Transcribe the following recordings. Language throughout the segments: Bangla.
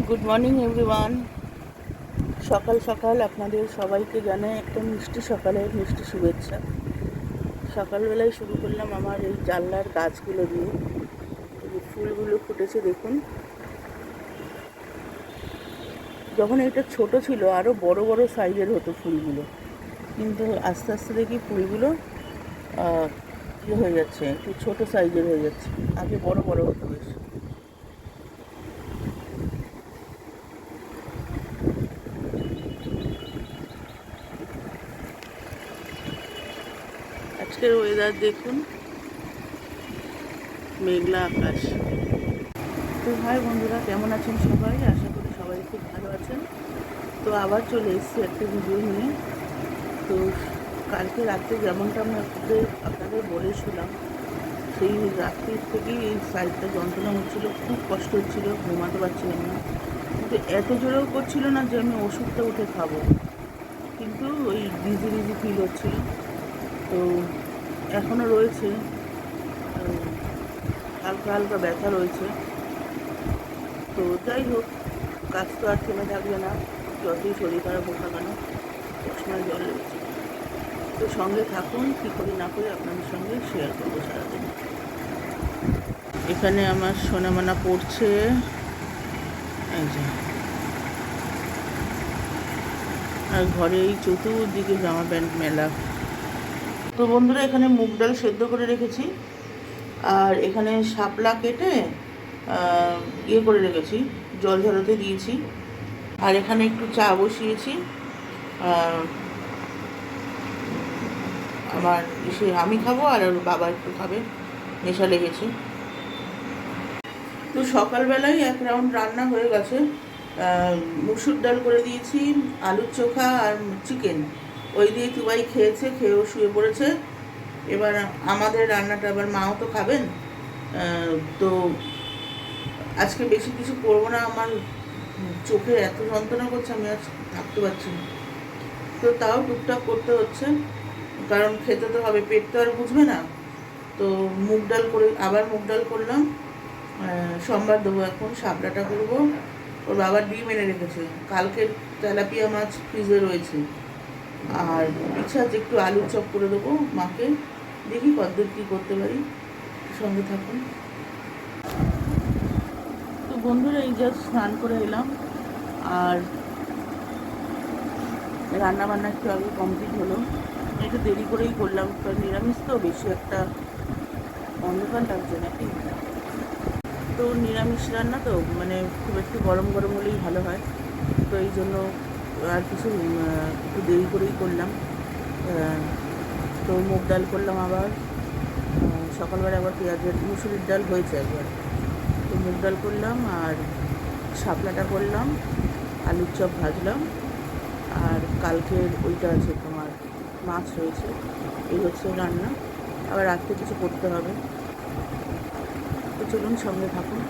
Good morning everyone. সকাল সকাল আপনাদের সবাইকে জানাই একটা মিষ্টি সকালের মিষ্টি শুভেচ্ছা। সকালবেলায় শুরু করলাম আমার এই জানলার গাছগুলো দিয়ে। এই যে ফুলগুলো ফুটেছে দেখুন। যখন এটা ছোট ছিল আরও বড় বড় সাইজের হতো ফুলগুলো, কিন্তু আস্তে আস্তে দেখি ফুলগুলো ইয়ে হয়ে যাচ্ছে, একটু ছোটো সাইজের হয়ে যাচ্ছে। আগে বড় বড় হতো বেশ। আজকের ওয়েদার দেখুন, মেঘলা আকাশ। তো হাই বন্ধুরা, কেমন আছেন সবাই? আশা করি সবাই খুব ভালো আছেন। তো আবার চলে এসেছি একটা ভিডিও নিয়ে। তো কালকে রাত্রে যেমনটা আমি আপনাদের বলেছিলাম, সেই রাত্রির থেকেই এই সাইডটা যন্ত্রণা হচ্ছিল, খুব কষ্ট হচ্ছিল, ঘুমাতে পারছিলাম না। কিন্তু এত জোরেও করছিল না যে আমি ওষুধটা উঠে খাবো, কিন্তু ওই ডিজি ডিজি ফিল হচ্ছিল। তো এখনও রয়েছে, হালকা হালকা ব্যথা রয়েছে। তো যাই হোক, কাজ তো আর থেমে থাকবে না, যতই শরীর খারাপ হোক না কেন। চশমায় জল লেগেছে। তো সঙ্গে থাকুন, কী করি না করি আপনাদের সঙ্গে শেয়ার করবো সারাদিন। এখানে আমার সোনামানা পড়ছে, এই যে। আর ঘরে এই চতুর্দিকে জামা প্যান্ট মেলা। তো বন্ধুরা, এখানে মুগ ডাল সেদ্ধ করে রেখেছি, আর এখানে শাপলা কেটে ইয়ে করে রেখেছি, জল ঝরাতে দিয়েছি। আর এখানে একটু চা বসিয়েছি। আমার আমি খাবো, আর ওর বাবা একটু খাবে, নেশা লেগেছে। তো সকালবেলায় এক রাউন্ড রান্না হয়ে গেছে। মুসুর ডাল করে দিয়েছি, আলুর চোখা আর চিকেন, ওই দিয়ে টুবাই খেয়েছে, খেয়েও শুয়ে পড়েছে। এবার আমাদের রান্নাটা, আবার মাও তো খাবেন। তো আজকে বেশি কিছু করবো না, আমার চোখে এত যন্ত্রণা করছে, আমি আজ থাকতে পারছি না। তো তাও টুকটাক করতে হচ্ছে, কারণ খেতে তো হবে, পেট তো আর বুঝবে না। তো আবার মুগ ডাল করলাম। সোমবার দেবো, এখন শাপলাটা করবো। ওর বাবার ডিম এনে রেখেছে, কালকের তেলাপিয়া মাছ ফ্রিজে রয়েছে। আর ইচ্ছা আছে একটু আলুর চপ করে দেবো মাকে, দেখি কতদূর কী করতে পারি। সঙ্গে থাকুন। তো বন্ধুরা, এই জাস্ট স্নান করে এলাম, আর রান্না বান্না একটু আগে কমপ্লিট হলো। একটু দেরি করেই করলাম, কারণ নিরামিষ তো, বেশি একটা অন্ধকার লাগছে নাকি। তো নিরামিষ রান্না তো, মানে খুব একটু গরম গরম হলেই ভালো হয়। তো এই জন্য আর কিছু একটু দেরি করেই করলাম। তো মুগ ডাল করলাম, আবার সকালবেলা আবার পেঁয়াজের মুসুরির ডাল হয়েছে একবার। তো মুগ ডাল করলাম, আর শাপলাটা করলাম, আলুর চপ ভাজলাম, আর কালকের ওইটা আছে তোমার, মাছ রয়েছে। এই হচ্ছে রান্না, আবার রাত্রে কিছু করতে হবে। তো চলুন, সঙ্গে থাকুন।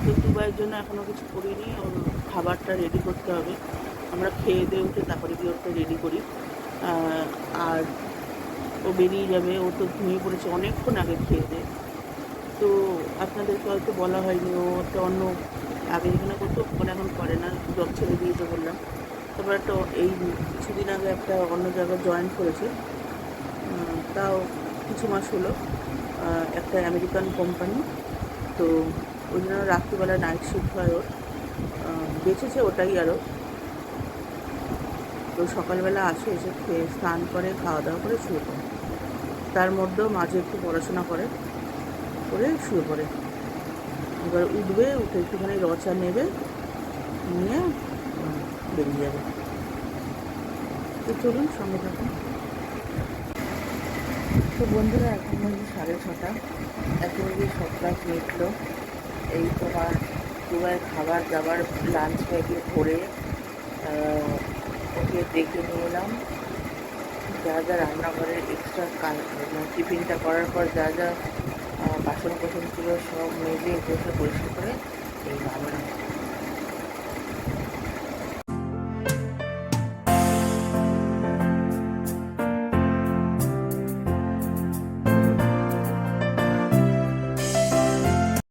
তো দুবাইয়ের জন্য এখনও কিছু করিনি, ওর খাবারটা রেডি করতে হবে। আমরা খেয়ে দিয়ে উঠে তারপরে গিয়ে ওটা রেডি করি। আর ও বেরিয়ে যাবে, ও তো ঘুমিয়ে পড়েছে অনেকক্ষণ আগে খেয়ে দেয়। তো আপনাদেরকে হয়তো বলা হয়নি, ও একটা অন্য আগে যেখানে করতো ওখানে এখন করে না, জব ছেড়ে দিয়েছে বললাম। তারপর একটা এই কিছুদিন আগে একটা অন্য জায়গায় জয়েন করেছে, তাও কিছু মাস হলো, একটা আমেরিকান কোম্পানি। তো ওই জন্য রাত্রিবেলা নাইট শিফট হয় ওর, বেঁচেছে ওটাই আরও। তো সকালবেলা আসে, এসে খেয়ে স্নান করে খাওয়া দাওয়া করে শুয়ে পড়ে। তার মধ্যেও মাঝে একটু পড়াশোনা করে শুয়ে পড়ে। এবার উঠবে, উঠে একটুখানি রচা নেবে, নিয়ে বেরিয়ে যাবে। তো চলুন, সঙ্গে থাকুন। তো বন্ধুরা, এখন বাজে 6:30, একেবারে সকাল মিটলো। এই তোমার দুবাইয়ের খাবার দাবার লাঞ্চ ব্যাগে ভরে ওকে ডেকে নিয়ে এলাম। যা যা রান্নাঘরের এক্সট্রা টিফিনটা করার পর যা বাসন কোসন ছিল সব মেজে ঘষে পরিষ্কার করে এই আবার